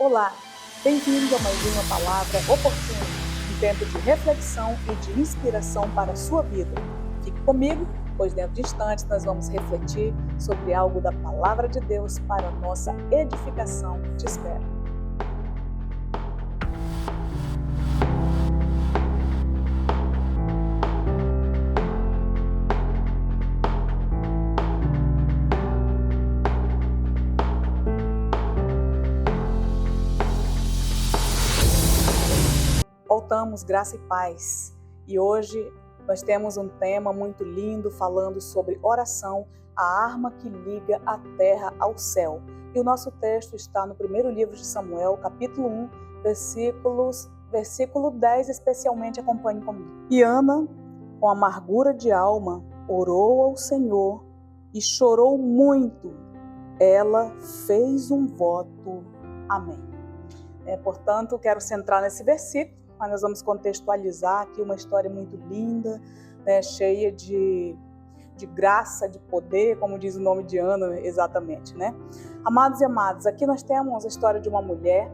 Olá, bem-vindo a mais uma Palavra Oportuna, um tempo de reflexão e de inspiração para a sua vida. Fique comigo, pois dentro de instantes nós vamos refletir sobre algo da Palavra de Deus para a nossa edificação. Te espero. Voltamos, graça e paz. E hoje nós temos um tema muito lindo falando sobre oração, a arma que liga a terra ao céu. E o nosso texto está no primeiro livro de Samuel, capítulo 1, versículo 10, especialmente acompanhe comigo. E Ana, com amargura de alma, orou ao Senhor e chorou muito. Ela fez um voto. Amém. Portanto, quero centrar nesse versículo. Mas nós vamos contextualizar aqui uma história muito linda, né, cheia de graça, de poder, como diz o nome de Ana exatamente, né? Amados e amadas, aqui nós temos a história de uma mulher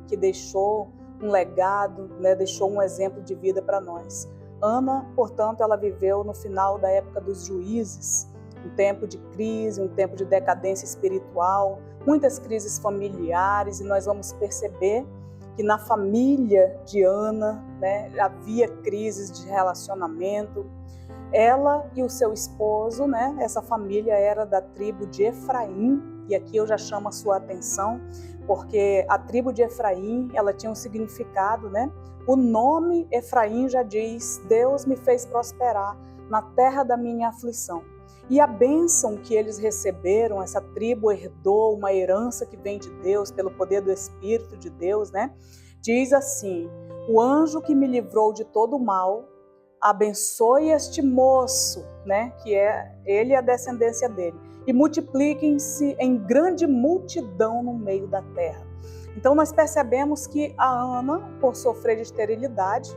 que deixou um legado, né, deixou um exemplo de vida para nós. Ana, portanto, ela viveu no final da época dos juízes, um tempo de crise, um tempo de decadência espiritual, muitas crises familiares, e nós vamos perceber que na família de Ana, né, havia crises de relacionamento. Ela e o seu esposo, né, essa família era da tribo de Efraim, e aqui eu já chamo a sua atenção, porque a tribo de Efraim, ela tinha um significado, né? O nome Efraim já diz: Deus me fez prosperar na terra da minha aflição. E a bênção que eles receberam, essa tribo herdou uma herança que vem de Deus, pelo poder do Espírito de Deus, né? Diz assim: o anjo que me livrou de todo o mal, abençoe este moço, né? Que é ele e a descendência dele, e multipliquem-se em grande multidão no meio da terra. Então nós percebemos que a Ana, por sofrer de esterilidade,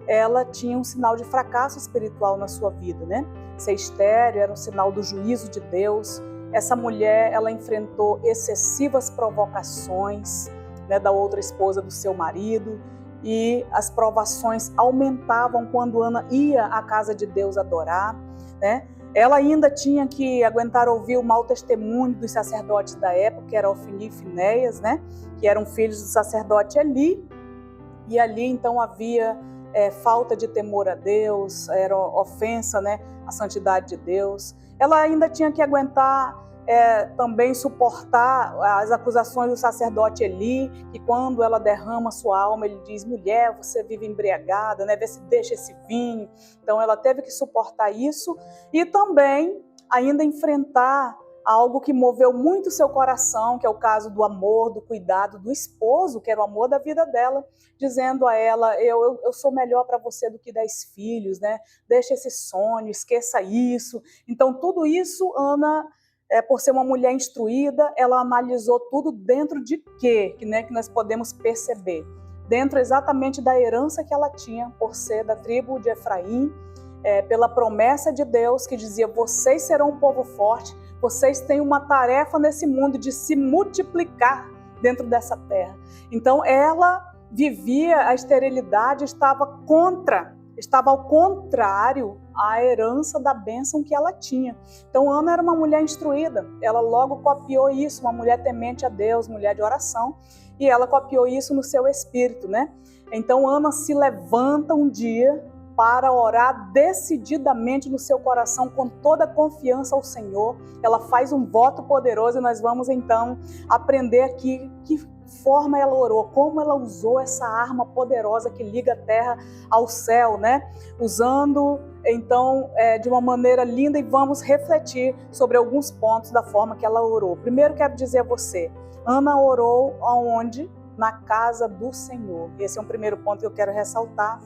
ela tinha um sinal de fracasso espiritual na sua vida, né? Ser estéril era um sinal do juízo de Deus. Essa mulher, ela enfrentou excessivas provocações, né, da outra esposa do seu marido, e as provações aumentavam quando Ana ia à casa de Deus adorar, né? Ela ainda tinha que aguentar ouvir o mau testemunho dos sacerdotes da época, que era Ofni e Finéias, né? Que eram filhos do sacerdote Eli, e ali então havia falta de temor a Deus, era ofensa, né, à santidade de Deus. Ela ainda tinha que aguentar também suportar as acusações do sacerdote Eli, que quando ela derrama sua alma, ele diz: mulher, você vive embriagada, né? Vê se deixa esse vinho. Então ela teve que suportar isso e também ainda enfrentar algo que moveu muito seu coração, que é o caso do amor, do cuidado do esposo, que era o amor da vida dela, dizendo a ela: eu sou melhor para você do que 10 filhos, né? Deixa esse sonho, esqueça isso. Então tudo isso, Ana, por ser uma mulher instruída, ela analisou tudo dentro de quê? Né, que nós podemos perceber. Dentro exatamente da herança que ela tinha, por ser da tribo de Efraim, pela promessa de Deus que dizia: vocês serão um povo forte, vocês têm uma tarefa nesse mundo de se multiplicar dentro dessa terra. Então ela vivia a esterilidade, estava ao contrário à herança da bênção que ela tinha. Então Ana era uma mulher instruída, ela logo copiou isso, uma mulher temente a Deus, mulher de oração, e ela copiou isso no seu espírito, né? Então Ana se levanta um dia para orar decididamente no seu coração, com toda a confiança ao Senhor. Ela faz um voto poderoso e nós vamos então aprender aqui que forma ela orou, como ela usou essa arma poderosa que liga a terra ao céu, né? Usando então de uma maneira linda, e vamos refletir sobre alguns pontos da forma que ela orou. Primeiro quero dizer a você, Ana orou aonde? Na casa do Senhor. Esse é um primeiro ponto que eu quero ressaltar,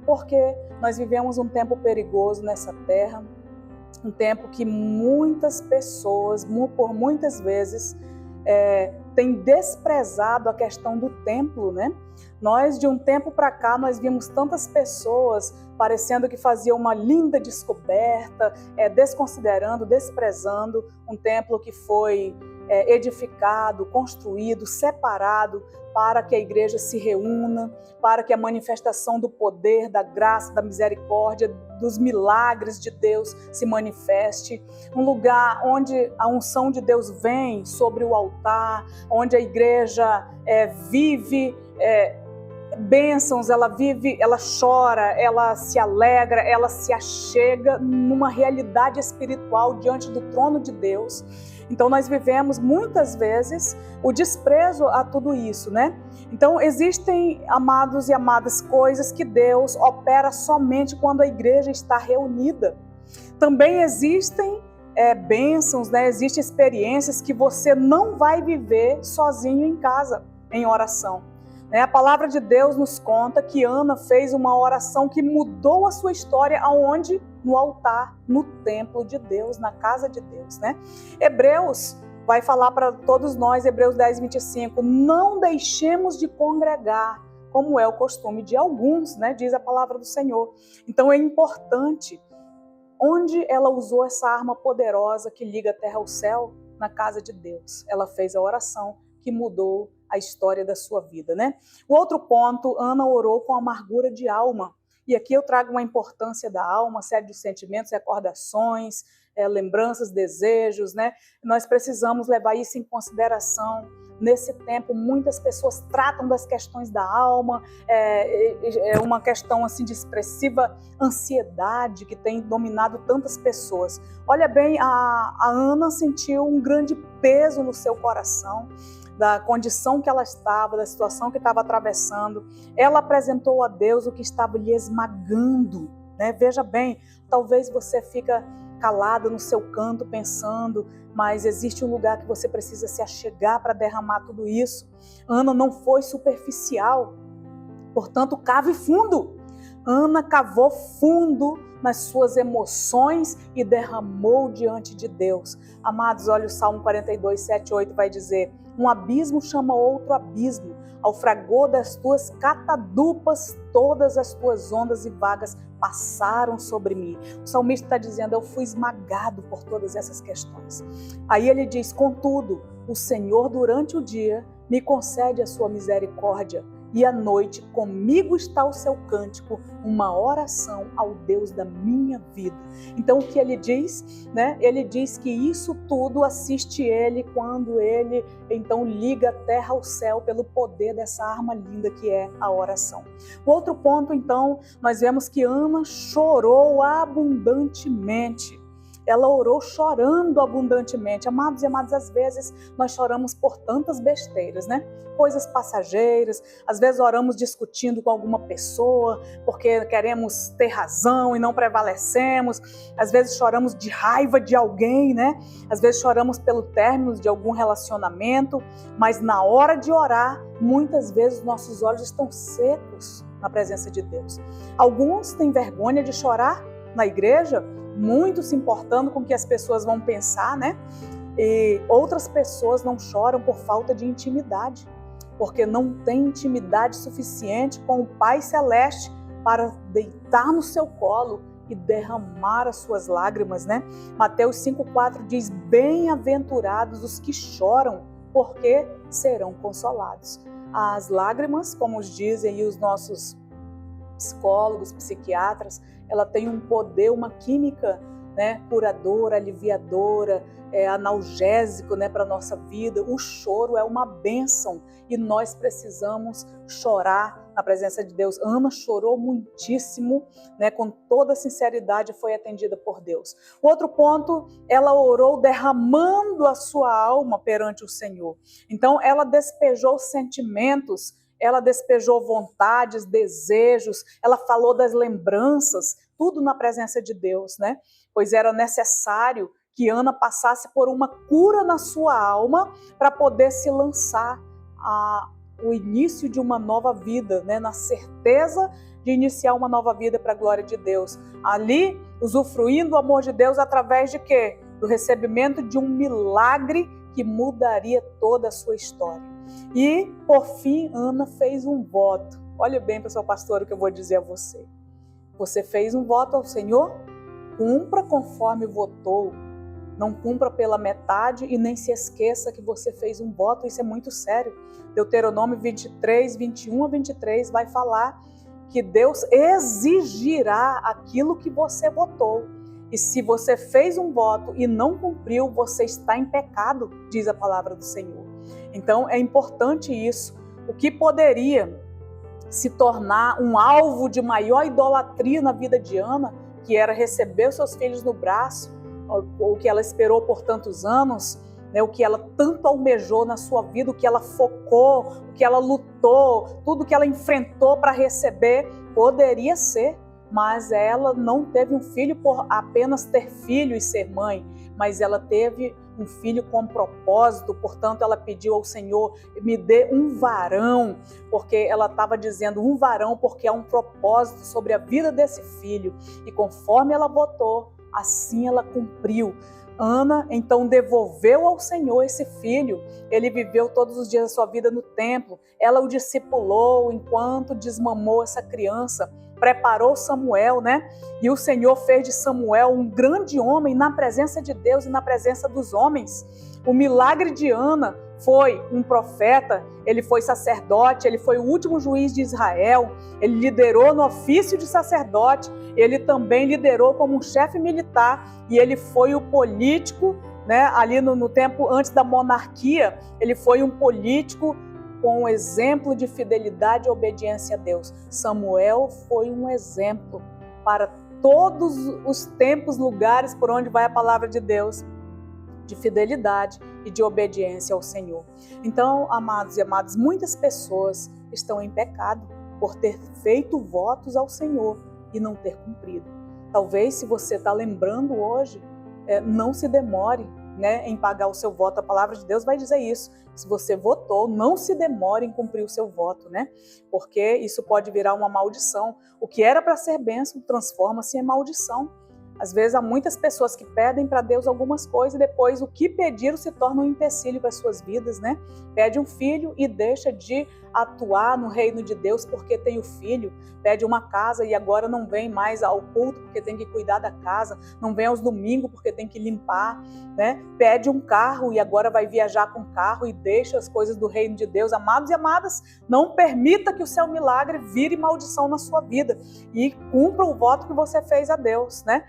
porque nós vivemos um tempo perigoso nessa terra, um tempo que muitas pessoas, por muitas vezes, têm desprezado a questão do templo, né? Nós, de um tempo para cá, nós vimos tantas pessoas parecendo que faziam uma linda descoberta, desconsiderando, desprezando um templo que foi edificado, construído, separado para que a igreja se reúna, para que a manifestação do poder, da graça, da misericórdia, dos milagres de Deus se manifeste. Um lugar onde a unção de Deus vem sobre o altar, onde a igreja vive bênçãos, ela vive, ela chora, ela se alegra, ela se achega numa realidade espiritual diante do trono de Deus. Então nós vivemos muitas vezes o desprezo a tudo isso, né? Então existem, amados e amadas, coisas que Deus opera somente quando a igreja está reunida. Também existem bênçãos, né? Existem experiências que você não vai viver sozinho em casa, em oração. A palavra de Deus nos conta que Ana fez uma oração que mudou a sua história aonde? No altar, no templo de Deus, na casa de Deus, né? Hebreus vai falar para todos nós, Hebreus 10, 25, não deixemos de congregar, como é o costume de alguns, né? Diz a palavra do Senhor. Então é importante, onde ela usou essa arma poderosa que liga a terra ao céu? Na casa de Deus. Ela fez a oração que mudou a história da sua vida, né? O outro ponto, Ana orou com amargura de alma. E aqui eu trago uma importância da alma, série de sentimentos, recordações, lembranças, desejos, né? Nós precisamos levar isso em consideração. Nesse tempo, muitas pessoas tratam das questões da alma, é uma questão assim de expressiva ansiedade que tem dominado tantas pessoas. Olha bem, a Ana sentiu um grande peso no seu coração, da condição que ela estava, da situação que estava atravessando. Ela apresentou a Deus o que estava lhe esmagando, né? Veja bem, talvez você fica calada no seu canto pensando, mas existe um lugar que você precisa se achegar para derramar tudo isso. Ana não foi superficial, portanto, cave fundo. Ana cavou fundo nas suas emoções e derramou diante de Deus. Amados, olha o Salmo 42, 7, 8 vai dizer: um abismo chama outro abismo, ao fragor das tuas catadupas, todas as tuas ondas e vagas passaram sobre mim. O salmista está dizendo, eu fui esmagado por todas essas questões. Aí ele diz, contudo, o Senhor durante o dia me concede a sua misericórdia, e à noite comigo está o seu cântico, uma oração ao Deus da minha vida. Então o que ele diz, né? Ele diz que isso tudo assiste ele quando ele então liga a terra ao céu pelo poder dessa arma linda que é a oração. O outro ponto então, nós vemos que Ana chorou abundantemente. Ela orou chorando abundantemente. Amados e amadas, às vezes nós choramos por tantas besteiras, né? Coisas passageiras, às vezes oramos discutindo com alguma pessoa, porque queremos ter razão e não prevalecemos, às vezes choramos de raiva de alguém, né? Às vezes choramos pelo término de algum relacionamento, mas na hora de orar, muitas vezes nossos olhos estão secos na presença de Deus. Alguns têm vergonha de chorar na igreja, muito se importando com o que as pessoas vão pensar, né? E outras pessoas não choram por falta de intimidade, porque não tem intimidade suficiente com o Pai Celeste para deitar no seu colo e derramar as suas lágrimas, né? Mateus 5,4 diz, bem-aventurados os que choram, porque serão consolados. As lágrimas, como dizem os nossos psicólogos, psiquiatras, ela tem um poder, uma química, né, curadora, aliviadora, analgésico, né, para a nossa vida. O choro é uma bênção e nós precisamos chorar na presença de Deus. Ana chorou muitíssimo, né, com toda sinceridade foi atendida por Deus. O outro ponto, ela orou derramando a sua alma perante o Senhor. Então ela despejou sentimentos, ela despejou vontades, desejos, ela falou das lembranças, tudo na presença de Deus, né? Pois era necessário que Ana passasse por uma cura na sua alma para poder se lançar o início de uma nova vida, né? Na certeza de iniciar uma nova vida para a glória de Deus. Ali, usufruindo o amor de Deus através de quê? Do recebimento de um milagre que mudaria toda a sua história. E, por fim, Ana fez um voto. Olha bem, pessoal pastor, o que eu vou dizer a você. Você fez um voto ao Senhor? Cumpra conforme votou. Não cumpra pela metade e nem se esqueça que você fez um voto, isso é muito sério. Deuteronômio 23, 21 a 23 vai falar que Deus exigirá aquilo que você votou. E se você fez um voto e não cumpriu, você está em pecado, diz a palavra do Senhor. Então é importante isso. O que poderia se tornar um alvo de maior idolatria na vida de Ana, que era receber os seus filhos no braço, o que ela esperou por tantos anos, né, o que ela tanto almejou na sua vida, o que ela focou, o que ela lutou, tudo que ela enfrentou para receber, poderia ser, mas ela não teve um filho por apenas ter filho e ser mãe, mas ela teve um filho com propósito, portanto ela pediu ao Senhor, me dê um varão, porque ela estava dizendo um varão porque há um propósito sobre a vida desse filho, e conforme ela votou, assim ela cumpriu. Ana então devolveu ao Senhor esse filho, ele viveu todos os dias da sua vida no templo, ela o discipulou enquanto desmamou essa criança, preparou Samuel, né? E o Senhor fez de Samuel um grande homem na presença de Deus e na presença dos homens. O milagre de Ana foi um profeta, ele foi sacerdote, ele foi o último juiz de Israel, ele liderou no ofício de sacerdote, ele também liderou como um chefe militar e ele foi o político, né? Ali no tempo antes da monarquia, ele foi um político com um exemplo de fidelidade e obediência a Deus. Samuel foi um exemplo para todos os tempos, lugares por onde vai a palavra de Deus, de fidelidade e de obediência ao Senhor. Então, amados e amadas, muitas pessoas estão em pecado por ter feito votos ao Senhor e não ter cumprido. Talvez, se você está lembrando hoje, não se demore, né, em pagar o seu voto. A palavra de Deus vai dizer isso. Se você votou, não se demore em cumprir o seu voto, né? Porque isso pode virar uma maldição. O que era para ser bênção transforma-se em maldição. Às vezes há muitas pessoas que pedem para Deus algumas coisas e depois o que pediram se torna um empecilho para as suas vidas, né? Pede um filho e deixa de atuar no reino de Deus porque tem o filho. Pede uma casa e agora não vem mais ao culto porque tem que cuidar da casa. Não vem aos domingos porque tem que limpar, né? Pede um carro e agora vai viajar com o carro e deixa as coisas do reino de Deus. Amados e amadas, não permita que o seu milagre vire maldição na sua vida e cumpra o voto que você fez a Deus, né?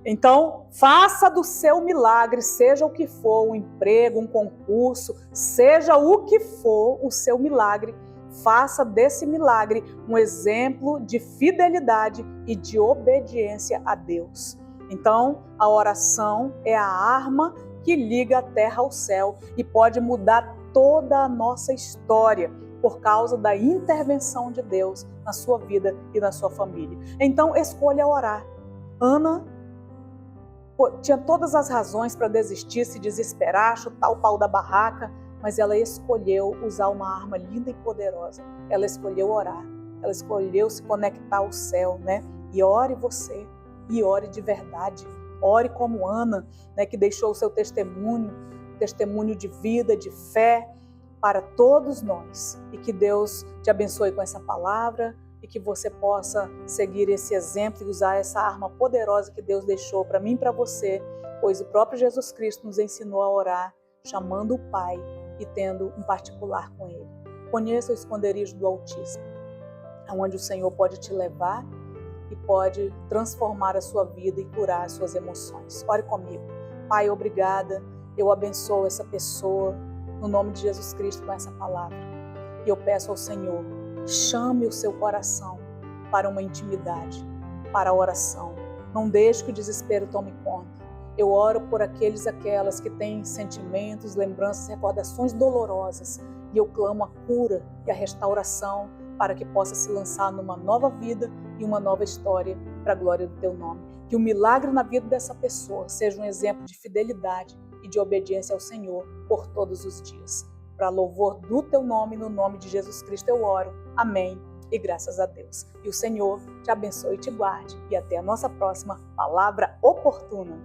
Então, faça do seu milagre, seja o que for, um emprego, um concurso, seja o que for o seu milagre, faça desse milagre um exemplo de fidelidade e de obediência a Deus. Então, a oração é a arma que liga a terra ao céu e pode mudar toda a nossa história por causa da intervenção de Deus na sua vida e na sua família. Então, escolha orar. Ana tinha todas as razões para desistir, se desesperar, chutar o pau da barraca, mas ela escolheu usar uma arma linda e poderosa. Ela escolheu orar, ela escolheu se conectar ao céu, né? E ore você, e ore de verdade. Ore como Ana, né, que deixou o seu testemunho de vida, de fé para todos nós. E que Deus te abençoe com essa palavra, e que você possa seguir esse exemplo e usar essa arma poderosa que Deus deixou para mim e para você, pois o próprio Jesus Cristo nos ensinou a orar, chamando o Pai e tendo um particular com Ele. Conheça o esconderijo do Altíssimo, onde o Senhor pode te levar e pode transformar a sua vida e curar as suas emoções. Ore comigo. Pai, obrigada. Eu abençoo essa pessoa no nome de Jesus Cristo com essa palavra. E eu peço ao Senhor, chame o seu coração para uma intimidade, para a oração. Não deixe que o desespero tome conta. Eu oro por aqueles e aquelas que têm sentimentos, lembranças, recordações dolorosas. E eu clamo a cura e a restauração para que possa se lançar numa nova vida e uma nova história para a glória do teu nome. Que o milagre na vida dessa pessoa seja um exemplo de fidelidade e de obediência ao Senhor por todos os dias. Para louvor do teu nome, no nome de Jesus Cristo eu oro. Amém. E graças a Deus. E o Senhor te abençoe e te guarde. E até a nossa próxima palavra oportuna.